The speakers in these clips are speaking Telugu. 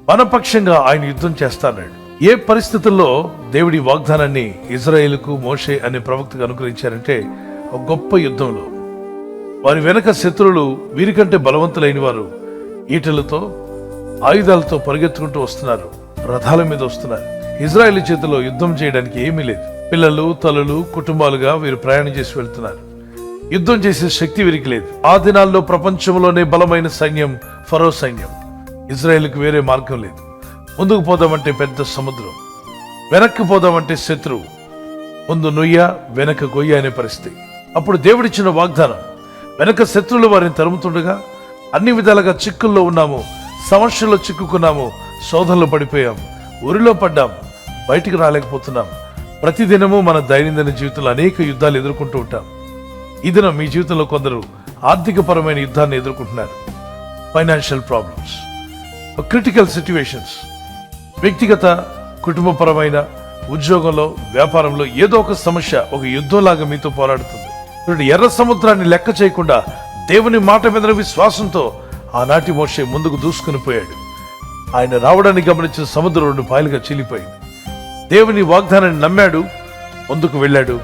మన పక్షంగా ఆయన యుద్ధం చేస్తాడు. ఏ పరిస్థితుల్లో దేవుడి వాగ్దానాన్ని ఇజ్రాయేలుకు మోషే అనే ప్రవక్తకు అనుగ్రహించారంటే, ఒక గొప్ప యుద్ధంలో వారి వెనక శత్రువులు వీరికంటే బలవంతులైన వారు ఈటలతో ఆయుధాలతో పరిగెత్తుకుంటూ వస్తున్నారు, రథాల మీద వస్తున్నారు. ఇజ్రాయేల్ చేతిలో యుద్ధం చేయడానికి ఏమీ లేదు. పిల్లలు, తల్లులు, కుటుంబాలుగా వీరు ప్రయాణం చేసి వెళ్తున్నారు. యుద్ధం చేసే శక్తి వీరికి లేదు. ఆ దినాల్లో ప్రపంచంలోనే బలమైన సైన్యం ఫరో సైన్యం. ఇజ్రాయేల్కి వేరే మార్గం లేదు. ముందుకు పోదామంటే పెద్ద సముద్రం, వెనక్కి పోదామంటే శత్రువు, ముందు నొయ్య వెనక గొయ్య అనే పరిస్థితి. అప్పుడు దేవుడిచ్చిన వాగ్దానం, వెనక శత్రువులు వారిని తరుముతుండగా అన్ని విధాలుగా చిక్కుల్లో ఉన్నాము, సమస్యల్లో చిక్కుకున్నాము, శోధనలో పడిపోయాం, ఊరిలో పడ్డాం, బయటికి రాలేకపోతున్నాం. ప్రతిదినము మన దైనందిన జీవితంలో అనేక యుద్ధాలు ఎదుర్కొంటూ ఉంటాం. ఈ దినం మీ జీవితంలో కొందరు ఆర్థిక పరమైన యుద్ధాన్ని ఎదుర్కొంటున్నారు. ఫైనాన్షియల్ ప్రాబ్లమ్స్, క్రిటికల్ సిచ్యువేషన్స్, వ్యక్తిగత కుటుంబపరమైన, ఉద్యోగంలో, వ్యాపారంలో ఏదో ఒక సమస్య ఒక యుద్ధంలాగా మీతో పోరాడుతుంది. ఎర్ర సముద్రాన్ని లెక్క చేయకుండా దేవుని మాట మీద విశ్వాసంతో ఆనాటి మోషే ముందుకు దూసుకుని పోయాడు. ఆయన రావడాన్ని గమనించిన సముద్రం 2 పాయలుగా చీలిపోయింది. దేవుని వాగ్దానాన్ని నమ్మాడు, ముందుకు వెళ్ళాడు,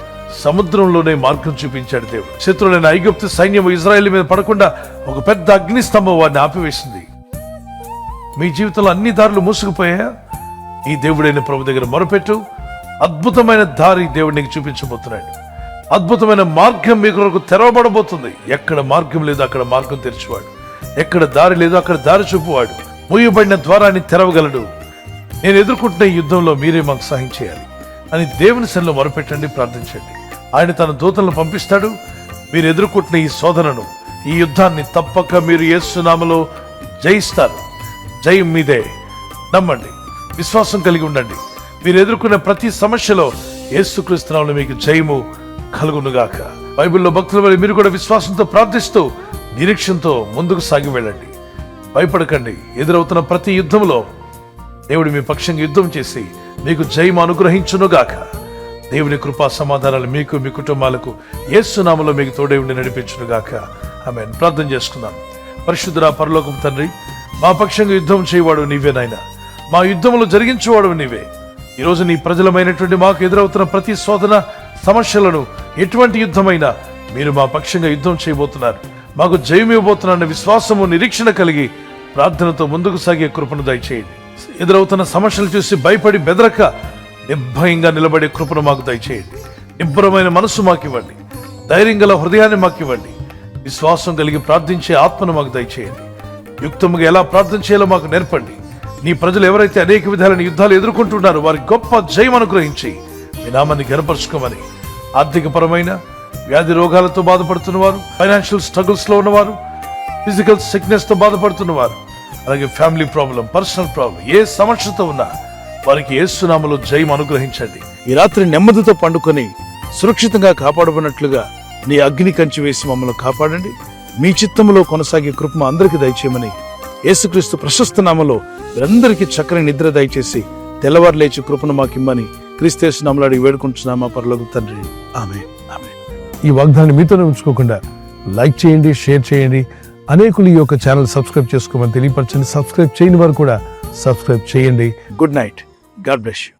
సముద్రంలోనే మార్గం చూపించాడు దేవుడు. శత్రువులైన ఐగుప్తు సైన్యం ఇజ్రాయేల్ మీద పడకుండా ఒక పెద్ద అగ్నిస్తంభం వారిని ఆపివేసింది. మీ జీవితంలో అన్ని దారులు మూసుకుపోయా? ఈ దేవుడైన ప్రభు దగ్గర మొరపెట్టు. అద్భుతమైన దారి దేవుడు నీకు చూపించబోతున్నాడు. అద్భుతమైన మార్గం మీ కొరకు తెరవబడబోతుంది. ఎక్కడ మార్గం లేదు అక్కడ మార్గం తెరిచేవాడు, ఎక్కడ దారి లేదు అక్కడ దారి చూపువాడు, మూయబడిన ద్వారాన్ని తెరవగలడు. నేను ఎదుర్కొంటున్న ఈ యుద్ధంలో మీరే మాకు సహాయం చేయాలి అని దేవుని సన్నిధిలో మొరపెట్టండి, ప్రార్థించండి. ఆయన తన దూతలను పంపిస్తాడు. మీరు ఎదుర్కొంటున్న ఈ శోధనను, ఈ యుద్ధాన్ని తప్పక మీరు యేసు నామములో జయిస్తారు. జయం మీదే. నమ్మండి, విశ్వాసం కలిగి ఉండండి. మీరు ఎదుర్కొన్న ప్రతి సమస్యలో యేసుక్రీస్తు నామములో మీకు జయము కలుగునుగాక. బైబిల్లో భక్తుల వల్ల మీరు కూడా విశ్వాసంతో ప్రార్థిస్తూ నిరీక్షణతో ముందుకు సాగి వెళ్ళండి. భయపడకండి. ఎదురవుతున్న ప్రతి యుద్ధంలో దేవుడు మీ పక్షంగా యుద్ధం చేసి మీకు జయం అనుగ్రహించునుగాక. దేవుని కృపా సమాధానాలు మీకు, మీ కుటుంబాలకు యేసు నామములో మీకు తోడై ఉండి నడిపించునుగాక. ఆమేన్. ప్రార్థన చేసుకుందాం. పరిశుద్ధుడా, పరలోకపు తండ్రి, మా పక్షంగా యుద్ధం చేయవాడు నీవే నాయనా. మా యుద్ధములు జరిగించేవాడు నీవే. ఈరోజు నీ ప్రజలమైనటువంటి మాకు ఎదురవుతున్న ప్రతి శోధన, సమస్యలను, ఎటువంటి యుద్ధమైనా మీరు మా పక్షంగా యుద్ధం చేయబోతున్నారు, మాకు జయం ఇవ్వబోతున్నారన్న విశ్వాసము, నిరీక్షణ కలిగి ప్రార్థనతో ముందుకు సాగే కృపను దయచేయండి. ఎదురవుతున్న సమస్యలు చూసి భయపడి బెదరక నిర్భయంగా నిలబడే కృపను మాకు దయచేయండి. నిబ్బరమైన మనసు మాకు ఇవ్వండి. ధైర్యం గల హృదయాన్ని మాకు ఇవ్వండి. విశ్వాసం కలిగి ప్రార్థించే ఆత్మను మాకు దయచేయండి. యుక్తముగా ఎలా ప్రార్థన చేయాలో మాకు నేర్పండి. నీ ప్రజలు ఎవరైతే అనేక విధాలైన యుద్ధాలు ఎదుర్కొంటున్నారో వారికి గొప్ప జయం అనుగ్రహించి మీ నామాన్ని ఘనపరచుకోమని, ఆర్థిక పరమైన వ్యాధి రోగాలతో బాధపడుతున్నవారు, ఫైనాన్షియల్ స్ట్రగుల్స్ లో ఉన్నవారు, ఫిజికల్ సిక్నెస్ తో బాధపడుతున్నవారు, అలాగే ఫ్యామిలీ ప్రాబ్లం, పర్సనల్ ప్రాబ్లం, ఏ సమస్యతో ఉన్నా వారికి యేసు నామములో జయం అనుగ్రహించండి. ఈ రాత్రి నెమ్మదితో పండుకొని సురక్షితంగా కాపాడబడినట్లుగా నీ అగ్ని కంచి వేసి మమ్మల్ని కాపాడండి. మీ చిత్తములో కొనసాగే కృప అందరికీ దయచేయమని యేసుక్రీస్తు ప్రశస్త నామములో మీరందరికీ చక్కని నిద్ర దయచేసి తెల్లవారు లేచి కృపను మాకిమ్మని క్రీస్తు యేసు నామములో అడిగి వేడుకుంటున్నామా పరలోకపు తండ్రి. ఆమేన్. ఆమేన్. ఈ వాగ్దానాన్ని మీతోనే ఉంచుకోకుండా లైక్ చేయండి, షేర్ చేయండి. అనేకులు ఈ యొక్క ఛానల్ సబ్స్క్రైబ్ చేసుకోమని తెలియపరచండి. సబ్స్క్రైబ్ చేయని వారు కూడా సబ్స్క్రైబ్ చేయండి. Good night. God bless you.